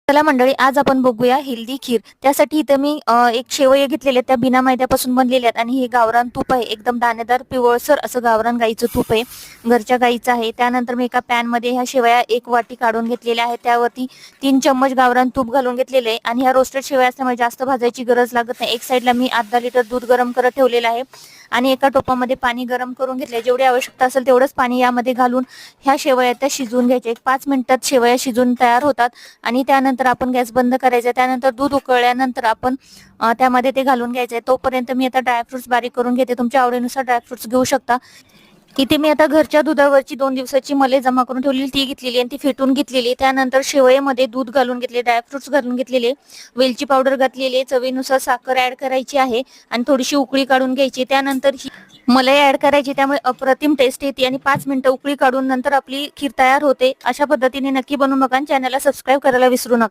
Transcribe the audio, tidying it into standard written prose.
चला मंडळी, आज आपण बघूया हेल्दी खीर. त्यासाठी इथं मी एक शेवया घेतलेल्या त्या बिना मैद्यापासून बनलेल्या आहेत आणि हे गावरान तूप आहे. एकदम दाणेदार पिवळसर असं गावरान गाईचं तूप आहे, घरच्या गाईचं आहे. त्यानंतर मी एका पॅन मध्ये ह्या शेवया एक वाटी काढून घेतलेल्या आहेत. त्यावरती 3 चम्मच गावरान तूप घालून घेतलेले आहे आणि ह्या रोस्टेड शेवया असल्यामुळे जास्त भाजायची गरज लागत नाही. एक साईडला मी अर्धा लिटर दूध गरम करत ठेवलेलं आहे आणि एका टोपामध्ये पाणी गरम करून घेतले. जेवढी आवश्यकता असेल तेवढंच पाणी यामध्ये घालून ह्या शेवया त्या शिजवून घ्यायच्या. एक 5 मिनिटात शेवया शिजून तयार होतात आणि त्यानंतर आपण गॅस बंद करायचा. त्यानंतर दूध उकळल्यानंतर आपण त्यामध्ये ते घालून घ्यायचे. तोपर्यंत मी आता ड्रायफ्रुट्स बारीक करून घेते. तुमच्या आवडीनुसार ड्रायफ्रुट्स घेऊ शकता. इथे मी आता घरच्या दुधावरची 2 दिवसाची मलई जमा करून ठेवलेली ती घेतलेली आणि ती फेटून घेतलेली. त्यानंतर शेवयामध्ये दूध घालून घेतले, ड्रायफ्रुट्स घालून घेतलेले, वेलची पावडर घातलेली, चवीनुसार साखर ऍड करायची आहे आणि थोडीशी उकळी काढून घ्यायची. त्यानंतर ही मलई ऍड करायची, त्यामुळे अप्रतिम टेस्ट येते आणि 5 मिनिटं उकळी काढून नंतर आपली खीर तयार होते. अशा पद्धतीने नक्की बनवून बघा आणि चॅनलला सबस्क्राईब करायला विसरू नका.